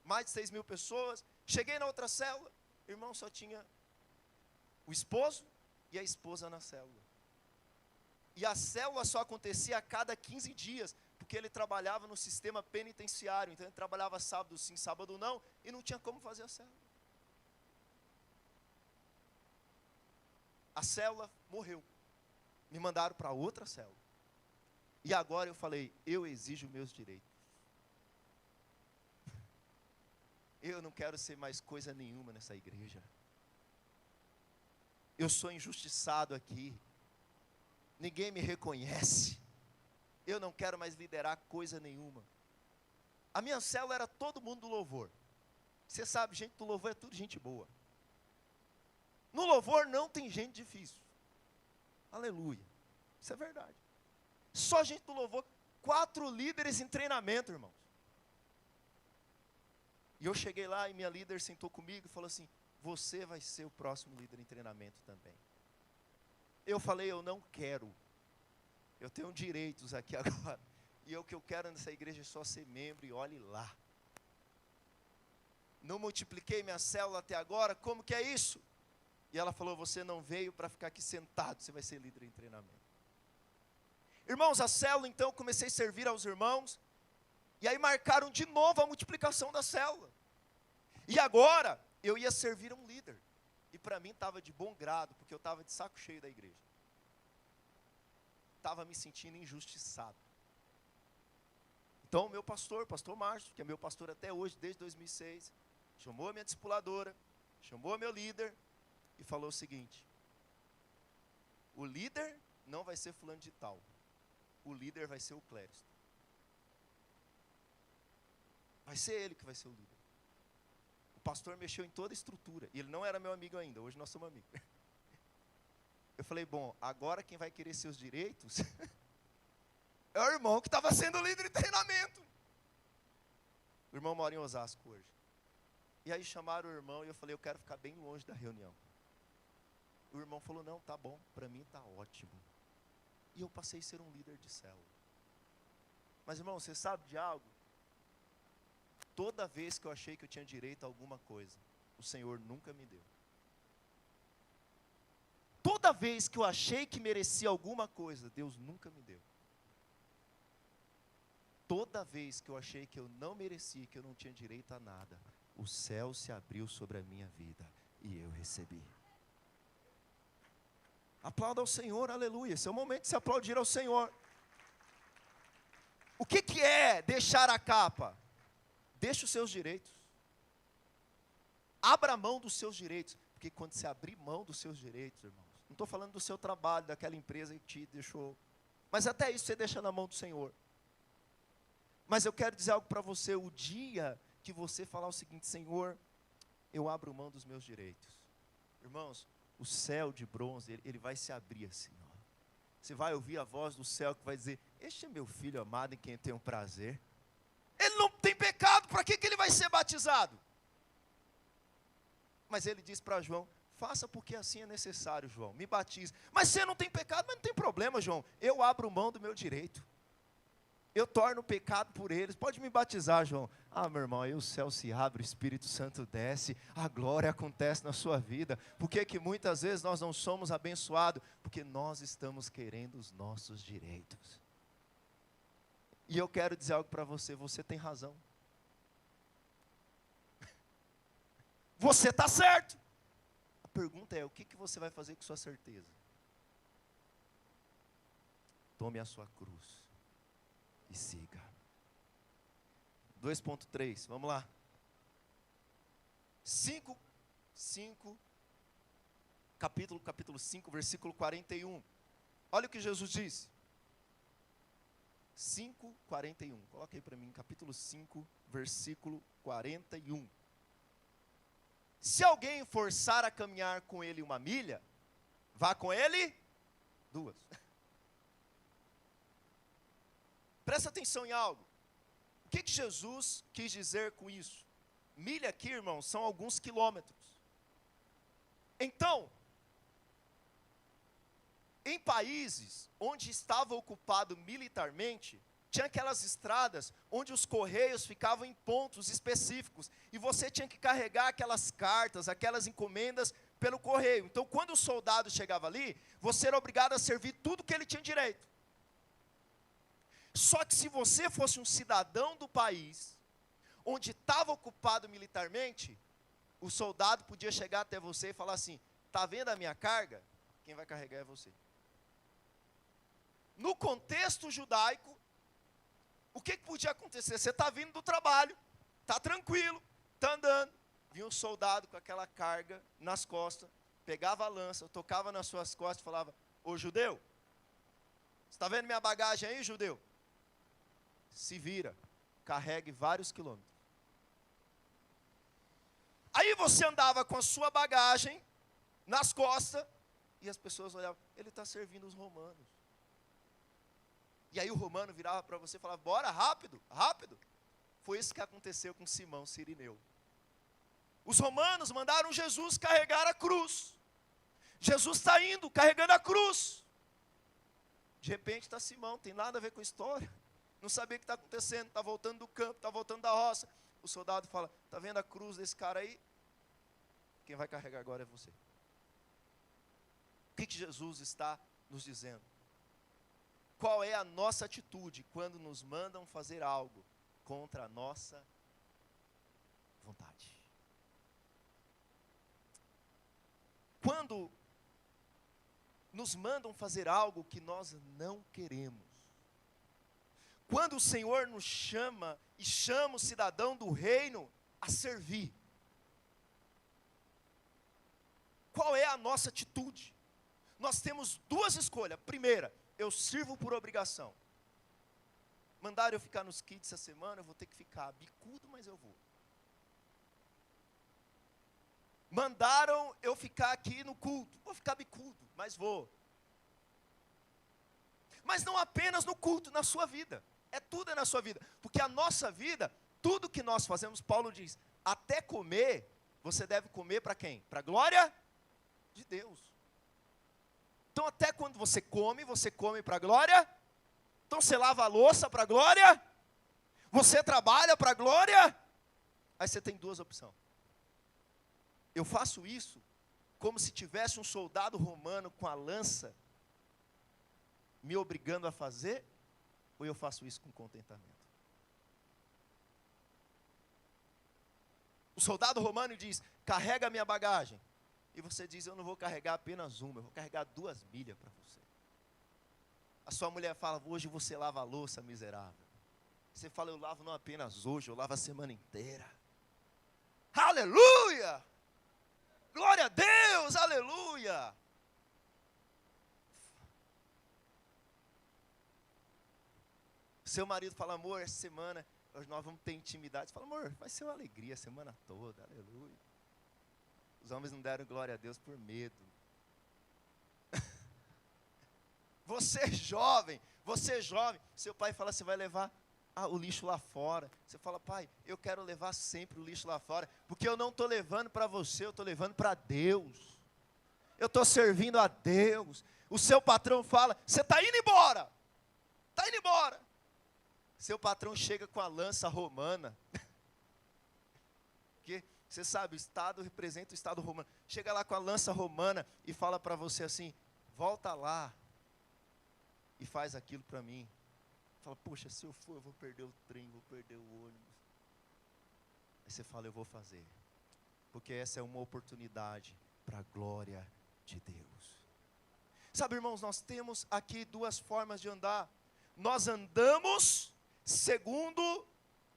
mais de 6.000 pessoas. Cheguei na outra célula, irmão, só tinha o esposo e a esposa na célula. E a célula só acontecia a cada 15 dias, porque ele trabalhava no sistema penitenciário, então ele trabalhava sábado sim, sábado não, e não tinha como fazer a célula. A célula morreu, me mandaram para outra célula. E agora eu falei, eu exijo meus direitos. Eu não quero ser mais coisa nenhuma nessa igreja. Eu sou injustiçado aqui. Ninguém me reconhece. Eu não quero mais liderar coisa nenhuma. A minha célula era todo mundo do louvor. Você sabe, gente do louvor é tudo gente boa. No louvor não tem gente difícil. Aleluia. Isso é verdade. Só gente do louvor. 4 líderes em treinamento, irmãos. E eu cheguei lá e minha líder sentou comigo e falou assim: você vai ser o próximo líder em treinamento também. Eu falei: eu não quero. Eu tenho direitos aqui agora. E o que eu quero nessa igreja é só ser membro e olhe lá. Não multipliquei minha célula até agora, como que é isso? E ela falou: você não veio para ficar aqui sentado, você vai ser líder em treinamento. Irmãos, a célula então, comecei a servir aos irmãos, e aí marcaram de novo a multiplicação da célula. E agora, eu ia servir um líder, e para mim estava de bom grado, porque eu estava de saco cheio da igreja. Estava me sentindo injustiçado. Então, o meu pastor Márcio, que é meu pastor até hoje, desde 2006, chamou a minha discipuladora, chamou meu líder, e falou o seguinte: o líder não vai ser fulano de tal, o líder vai ser o Clériston. Vai ser ele que vai ser o líder. O pastor mexeu em toda a estrutura, e ele não era meu amigo ainda, hoje nós somos amigos. Eu falei: bom, agora quem vai querer seus direitos é o irmão que estava sendo líder de treinamento. O irmão mora em Osasco hoje. E aí chamaram o irmão e eu falei: eu quero ficar bem longe da reunião. O irmão falou: não, tá bom, para mim tá ótimo. E eu passei a ser um líder de célula. Mas, irmão, você sabe de algo? Toda vez que eu achei que eu tinha direito a alguma coisa, o Senhor nunca me deu. Toda vez que eu achei que merecia alguma coisa, Deus nunca me deu. Toda vez que eu achei que eu não merecia, que eu não tinha direito a nada, o céu se abriu sobre a minha vida e eu recebi. Aplauda ao Senhor, aleluia. Esse é o momento de se aplaudir ao Senhor. O que é deixar a capa? Deixa os seus direitos. Abra mão dos seus direitos. Porque quando você abrir mão dos seus direitos, irmãos, não estou falando do seu trabalho, daquela empresa que te deixou, mas até isso você deixa na mão do Senhor. Mas eu quero dizer algo para você: o dia que você falar o seguinte: Senhor, eu abro mão dos meus direitos. Irmãos, o céu de bronze, ele vai se abrir assim, ó. Você vai ouvir a voz do céu que vai dizer: este é meu filho amado em quem eu tenho prazer. Ele não tem pecado, para que ele vai ser batizado? Mas ele diz para João: faça porque assim é necessário, João, me batize. Mas você não tem pecado, mas não tem problema, João, eu abro mão do meu direito. Eu torno o pecado por eles, pode me batizar, João. Ah, meu irmão, aí o céu se abre, o Espírito Santo desce, a glória acontece na sua vida. Por que que muitas vezes nós não somos abençoados? Porque nós estamos querendo os nossos direitos. E eu quero dizer algo para você: você tem razão. Você está certo. A pergunta é: o que você vai fazer com sua certeza? Tome a sua cruz e siga. 2.3, vamos lá. capítulo 5, versículo 41. Olha o que Jesus disse. 5:41. Coloca aí para mim, capítulo 5, versículo 41. Se alguém forçar a caminhar com ele 1 milha, vá com ele 2. Presta atenção em algo. O que Jesus quis dizer com isso? Milha aqui, irmãos, são alguns quilômetros. Então, em países onde estava ocupado militarmente, tinha aquelas estradas onde os correios ficavam em pontos específicos, e você tinha que carregar aquelas cartas, aquelas encomendas pelo correio. Então, quando o soldado chegava ali, você era obrigado a servir tudo que ele tinha direito. Só que se você fosse um cidadão do país, onde estava ocupado militarmente, o soldado podia chegar até você e falar assim: está vendo a minha carga? Quem vai carregar é você. No contexto judaico, o que podia acontecer? Você está vindo do trabalho, está tranquilo, Está andando, vinha um soldado com aquela carga nas costas, pegava a lança, tocava nas suas costas e falava: ô judeu, você está vendo minha bagagem aí, judeu? Se vira, carregue vários quilômetros. Aí você andava com a sua bagagem nas costas, e as pessoas olhavam: ele está servindo os romanos. E aí o romano virava para você e falava: bora, rápido, rápido. Foi isso que aconteceu com Simão Cirineu. Os romanos mandaram Jesus carregar a cruz. Jesus está indo, carregando a cruz. De repente está Simão, tem nada a ver com a história. Não sabia o que está acontecendo, está voltando do campo, está voltando da roça. O soldado fala: está vendo a cruz desse cara aí? Quem vai carregar agora é você. O que Jesus está nos dizendo? Qual é a nossa atitude quando nos mandam fazer algo contra a nossa vontade? Quando nos mandam fazer algo que nós não queremos. Quando o Senhor nos chama e chama o cidadão do reino a servir. Qual é a nossa atitude? Nós temos duas escolhas. Primeira, eu sirvo por obrigação. Mandaram eu ficar nos kids essa semana, eu vou ter que ficar bicudo, mas eu vou. Mandaram eu ficar aqui no culto, vou ficar bicudo, mas vou. Mas não apenas no culto, na sua vida. Tudo é na sua vida. Porque a nossa vida, tudo que nós fazemos, Paulo diz, até comer, você deve comer para quem? Para a glória de Deus. Então até quando você come para a glória. Então você lava a louça para a glória. Você trabalha para a glória. Aí você tem duas opções. Eu faço isso como se tivesse um soldado romano com a lança me obrigando a fazer, ou eu faço isso com contentamento? O soldado romano diz: carrega a minha bagagem. E você diz: eu não vou carregar apenas uma, eu vou carregar 2 milhas para você. A sua mulher fala: hoje você lava a louça, miserável. Você fala: eu lavo não apenas hoje, eu lavo a semana inteira. Aleluia! Glória a Deus, aleluia! Seu marido fala: amor, essa semana nós vamos ter intimidade. Você fala: amor, vai ser uma alegria a semana toda, aleluia. Os homens não deram glória a Deus por medo. Você é jovem, seu pai fala: você vai levar o lixo lá fora. Você fala: pai, eu quero levar sempre o lixo lá fora, porque eu não estou levando para você, eu estou levando para Deus. Eu estou servindo a Deus. O seu patrão fala: você está indo embora. Está indo embora. Seu patrão chega com a lança romana. Porque você sabe, o Estado representa o Estado romano. Chega lá com a lança romana e fala para você assim: volta lá e faz aquilo para mim. Fala: poxa, se eu for, eu vou perder o trem, vou perder o ônibus. Aí você fala: eu vou fazer. Porque essa é uma oportunidade para a glória de Deus. Sabe, irmãos, nós temos aqui 2 formas de andar. Nós andamos segundo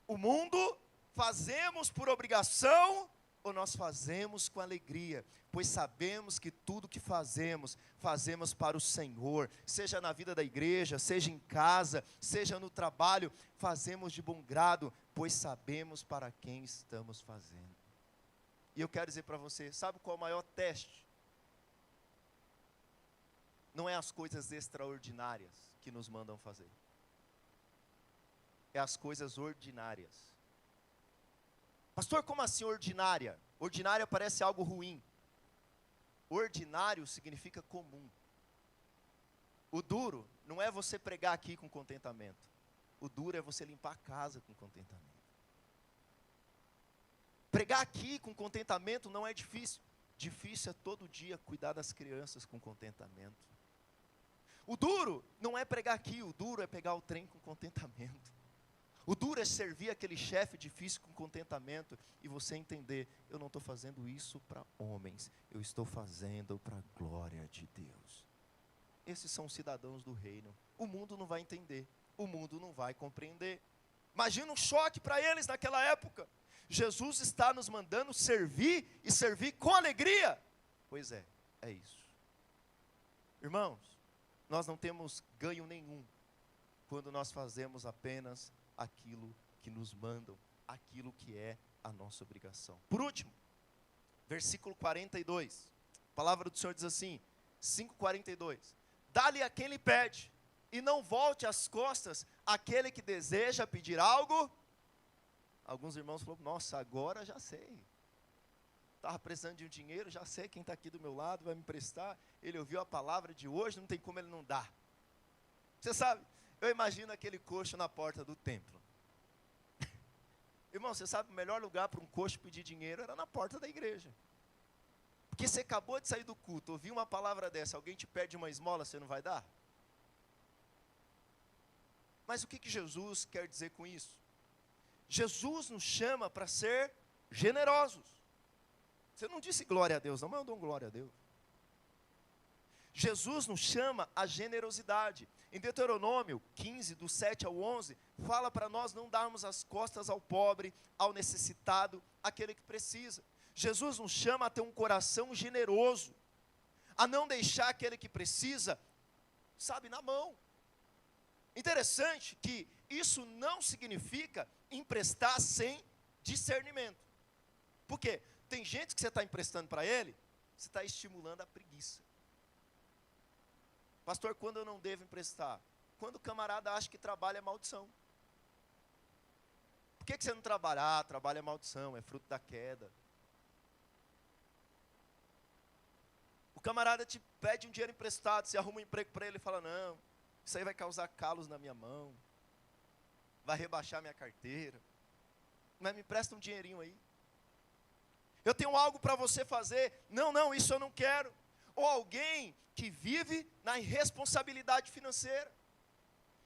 o mundo, fazemos por obrigação, ou nós fazemos com alegria, pois sabemos que tudo que fazemos, fazemos para o Senhor, seja na vida da igreja, seja em casa, seja no trabalho, fazemos de bom grado, pois sabemos para quem estamos fazendo. E eu quero dizer para você, sabe qual é o maior teste? Não é as coisas extraordinárias que nos mandam fazer. É as coisas ordinárias. Pastor, como assim ordinária? Ordinária parece algo ruim. Ordinário significa comum. O duro não é você pregar aqui com contentamento. O duro é você limpar a casa com contentamento. Pregar aqui com contentamento não é difícil. Difícil é todo dia cuidar das crianças com contentamento. O duro não é pregar aqui, o duro é pegar o trem com contentamento. O duro é servir aquele chefe difícil com contentamento e você entender: eu não estou fazendo isso para homens, eu estou fazendo para a glória de Deus. Esses são os cidadãos do reino. O mundo não vai entender, o mundo não vai compreender. Imagina um choque para eles naquela época. Jesus está nos mandando servir e servir com alegria. Pois é isso. Irmãos, nós não temos ganho nenhum quando nós fazemos apenas aquilo que nos mandam, aquilo que é a nossa obrigação. Por último, versículo 42, a palavra do Senhor diz assim, 5:42, dá-lhe a quem lhe pede, e não volte as costas àquele que deseja pedir algo. Alguns irmãos falaram, nossa, agora já sei, estava precisando de um dinheiro, já sei quem está aqui do meu lado, vai me emprestar, ele ouviu a palavra de hoje, não tem como ele não dar. Você sabe, eu imagino aquele coxo na porta do templo. Irmão, você sabe, o melhor lugar para um coxo pedir dinheiro era na porta da igreja. Porque você acabou de sair do culto, ouviu uma palavra dessa, alguém te pede uma esmola, você não vai dar? Mas o que Jesus quer dizer com isso? Jesus nos chama para ser generosos. Você não disse glória a Deus, não, mas eu dou glória a Deus. Jesus nos chama à generosidade. Em Deuteronômio 15, do 7 ao 11, fala para nós não darmos as costas ao pobre, ao necessitado, àquele que precisa. Jesus nos chama a ter um coração generoso, a não deixar aquele que precisa, sabe, na mão. Interessante que isso não significa emprestar sem discernimento. Por quê? Tem gente que você está emprestando para ele, você está estimulando a preguiça. Pastor, quando eu não devo emprestar? Quando o camarada acha que trabalho é maldição. Por que você não trabalha? Ah, trabalho é maldição, é fruto da queda. O camarada te pede um dinheiro emprestado, você arruma um emprego para ele e fala, não, isso aí vai causar calos na minha mão, vai rebaixar minha carteira, mas me empresta um dinheirinho aí. Eu tenho algo para você fazer, não, isso eu não quero. Ou alguém que vive na irresponsabilidade financeira.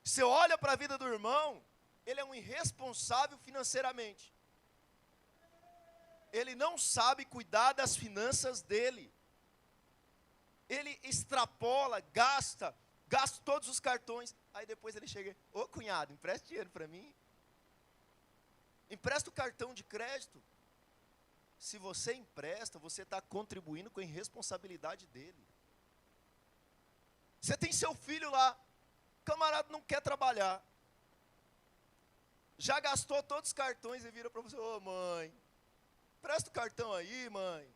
Você olha para a vida do irmão, ele é um irresponsável financeiramente. Ele não sabe cuidar das finanças dele. Ele extrapola, gasta todos os cartões. Aí depois ele chega, ô cunhado, empresta dinheiro para mim. Empresta o cartão de crédito. Se você empresta, você está contribuindo com a irresponsabilidade dele. Você tem seu filho lá, o camarada não quer trabalhar, já gastou todos os cartões e vira para você, ô mãe, presta o cartão aí, mãe.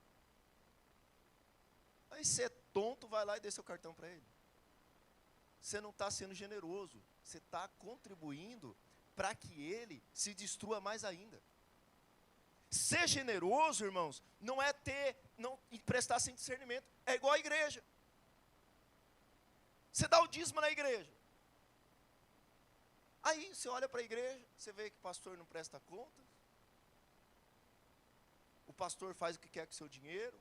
Aí você é tonto, vai lá e dê seu cartão para ele. Você não está sendo generoso, você está contribuindo para que ele se destrua mais ainda. Ser generoso, irmãos, não é não emprestar sem discernimento, é igual a igreja. Você dá o dízimo na igreja. Aí você olha para a igreja, você vê que o pastor não presta conta. O pastor faz o que quer com o seu dinheiro.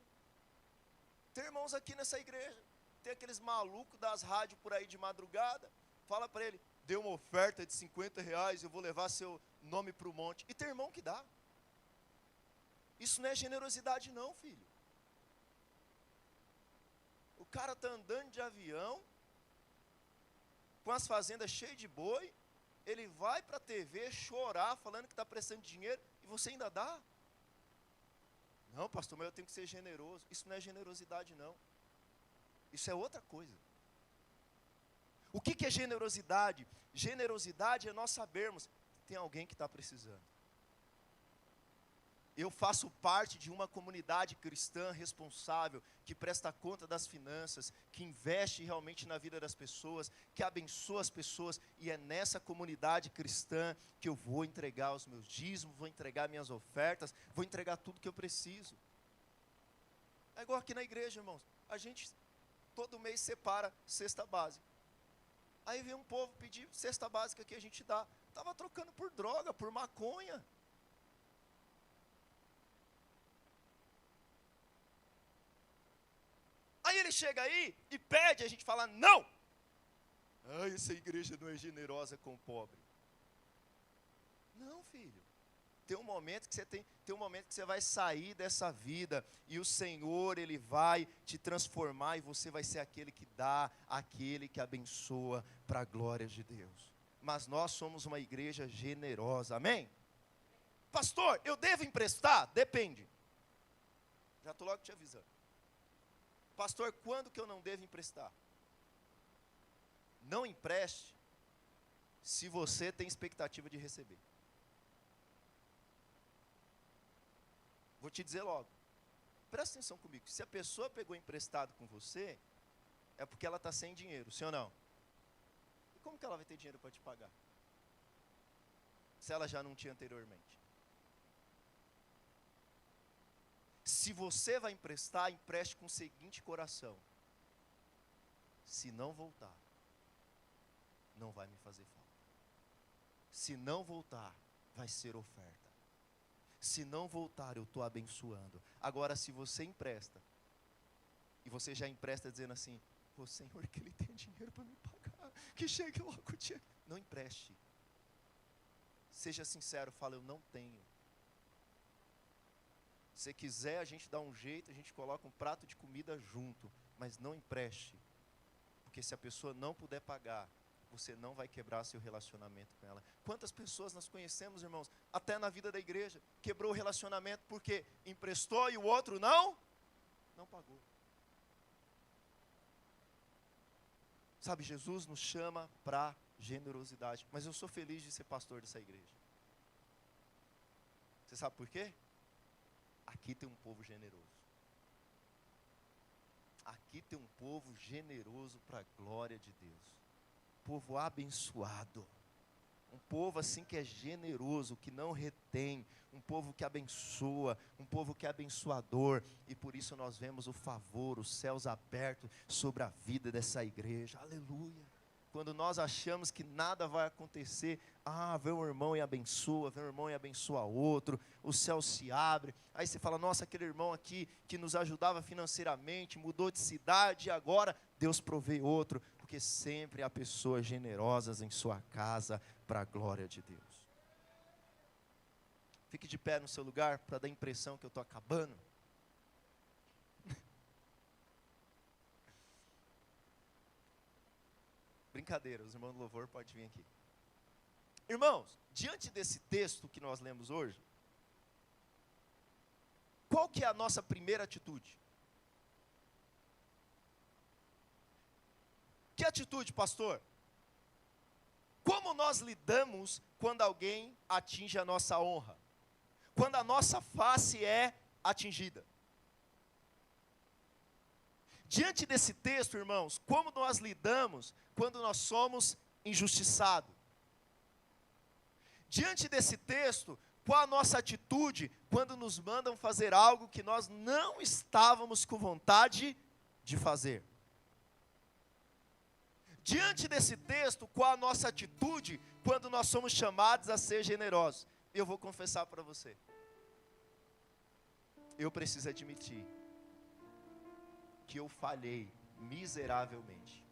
Tem irmãos aqui nessa igreja, tem aqueles malucos das rádios por aí de madrugada. Fala para ele, dê uma oferta de R$50, eu vou levar seu nome para o monte. E tem irmão que dá. Isso não é generosidade não, filho. O cara está andando de avião, com as fazendas cheias de boi, ele vai para a TV chorar, falando que está precisando de dinheiro, e você ainda dá? Não, pastor, mas eu tenho que ser generoso. Isso não é generosidade não. Isso é outra coisa. O que é generosidade? Generosidade é nós sabermos que tem alguém que está precisando. Eu faço parte de uma comunidade cristã responsável, que presta conta das finanças, que investe realmente na vida das pessoas, que abençoa as pessoas, e é nessa comunidade cristã que eu vou entregar os meus dízimos, vou entregar minhas ofertas, vou entregar tudo que eu preciso. É igual aqui na igreja, irmãos, a gente todo mês separa cesta básica. Aí vem um povo pedir cesta básica que a gente dá, estava trocando por droga, por maconha. Aí ele chega aí e pede, a gente fala, não! Essa igreja não é generosa com o pobre. Não, filho. Tem um momento que você vai sair dessa vida, e o Senhor, Ele vai te transformar, e você vai ser aquele que dá, aquele que abençoa, para a glória de Deus. Mas nós somos uma igreja generosa, amém? Pastor, eu devo emprestar? Depende. Já estou logo te avisando. Pastor, quando que eu não devo emprestar? Não empreste se você tem expectativa de receber. Vou te dizer logo. Presta atenção comigo. Se a pessoa pegou emprestado com você, é porque ela está sem dinheiro, sim ou não? E como que ela vai ter dinheiro para te pagar? Se ela já não tinha anteriormente. Se você vai emprestar, empreste com o seguinte coração: se não voltar, não vai me fazer falta. Se não voltar, vai ser oferta. Se não voltar, eu estou abençoando. Agora, se você empresta, e você já empresta dizendo assim: ô Senhor, que Ele tenha dinheiro para me pagar, que chegue logo o dia. Não empreste. Seja sincero, fala: eu não tenho. Se quiser, a gente dá um jeito, a gente coloca um prato de comida junto, mas não empreste. Porque se a pessoa não puder pagar, você não vai quebrar seu relacionamento com ela. Quantas pessoas nós conhecemos, irmãos, até na vida da igreja, quebrou o relacionamento porque emprestou e o outro não pagou. Sabe, Jesus nos chama para generosidade, mas eu sou feliz de ser pastor dessa igreja. Você sabe por quê? Aqui tem um povo generoso. Aqui tem um povo generoso para a glória de Deus. Povo abençoado. Um povo assim que é generoso, que não retém. Um povo que abençoa, um povo que é abençoador. E por isso nós vemos o favor, os céus abertos sobre a vida dessa igreja. Aleluia. Quando nós achamos que nada vai acontecer, vem um irmão e abençoa, vem um irmão e abençoa outro, o céu se abre, aí você fala: nossa, aquele irmão aqui que nos ajudava financeiramente, mudou de cidade e agora Deus provê outro, porque sempre há pessoas generosas em sua casa, para a glória de Deus. Fique de pé no seu lugar, para dar a impressão que eu estou acabando. Brincadeira, os irmãos do louvor podem vir aqui. Irmãos, diante desse texto que nós lemos hoje, qual que é a nossa primeira atitude? Que atitude, pastor? Como nós lidamos quando alguém atinge a nossa honra? Quando a nossa face é atingida? Diante desse texto, irmãos, como nós lidamos quando nós somos injustiçados? Diante desse texto, qual a nossa atitude quando nos mandam fazer algo que nós não estávamos com vontade de fazer? Diante desse texto, qual a nossa atitude quando nós somos chamados a ser generosos? Eu vou confessar para você. Eu preciso admitir que eu falhei miseravelmente.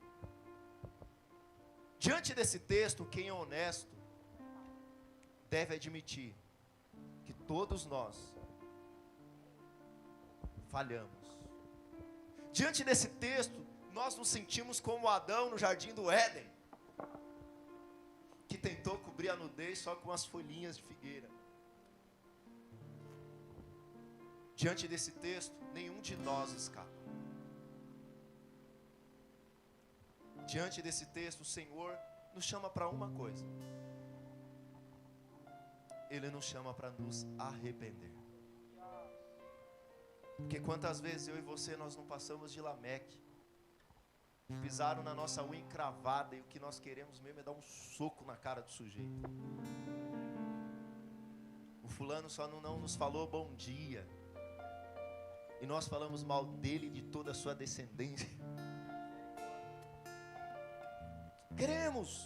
Diante desse texto, quem é honesto deve admitir que todos nós falhamos. Diante desse texto, nós nos sentimos como Adão no jardim do Éden, que tentou cobrir a nudez só com as folhinhas de figueira. Diante desse texto, nenhum de nós escapa. Diante desse texto, o Senhor nos chama para uma coisa. Ele nos chama para nos arrepender. Porque quantas vezes eu e você, nós não passamos de Lameque. Pisaram na nossa unha encravada e o que nós queremos mesmo é dar um soco na cara do sujeito. O fulano só não nos falou bom dia. E nós falamos mal dele e de toda a sua descendência. Queremos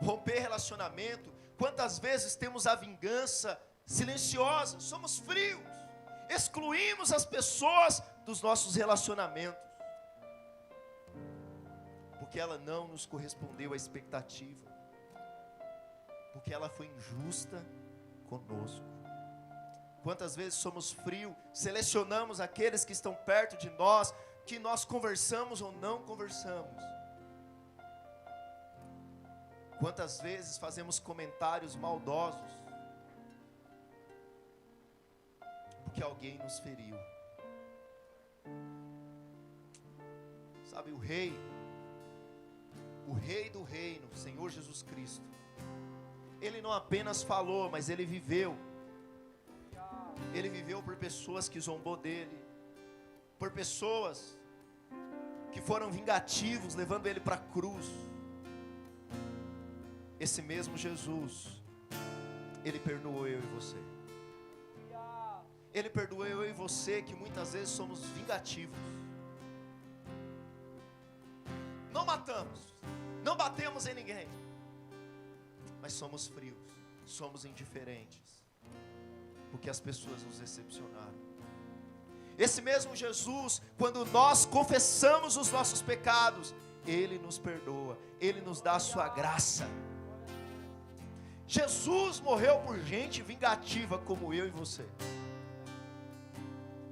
romper relacionamento. Quantas vezes temos a vingança silenciosa, somos frios, excluímos as pessoas dos nossos relacionamentos, porque ela não nos correspondeu à expectativa, porque ela foi injusta conosco. Quantas vezes somos frios, selecionamos aqueles que estão perto de nós, que nós conversamos ou não conversamos. Quantas vezes fazemos comentários maldosos, porque alguém nos feriu. Sabe, o Rei do reino, Senhor Jesus Cristo, Ele não apenas falou, mas Ele viveu. Ele viveu por pessoas que zombou dele, por pessoas que foram vingativos, levando Ele para a cruz. Esse mesmo Jesus, Ele perdoou eu e você. Ele perdoou eu e você, que muitas vezes somos vingativos. Não matamos, não batemos em ninguém, mas somos frios, somos indiferentes, porque as pessoas nos decepcionaram. Esse mesmo Jesus, quando nós confessamos os nossos pecados, Ele nos perdoa, Ele nos dá a sua graça. Jesus morreu por gente vingativa como eu e você.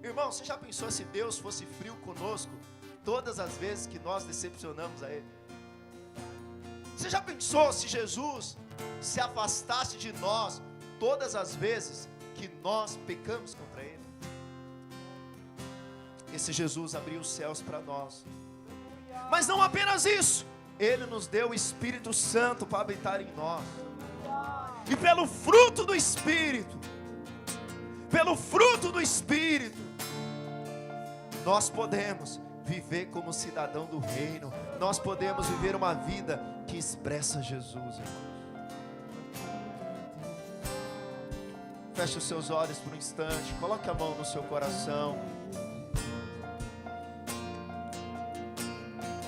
Irmão, você já pensou se Deus fosse frio conosco todas as vezes que nós decepcionamos a Ele? Você já pensou se Jesus se afastasse de nós todas as vezes que nós pecamos contra Ele? Esse Jesus abriu os céus para nós. Mas não apenas isso, Ele nos deu o Espírito Santo para habitar em nós. E pelo fruto do Espírito, nós podemos viver como cidadão do reino. Nós podemos viver uma vida que expressa Jesus, irmãos. Feche os seus olhos por um instante, coloque a mão no seu coração.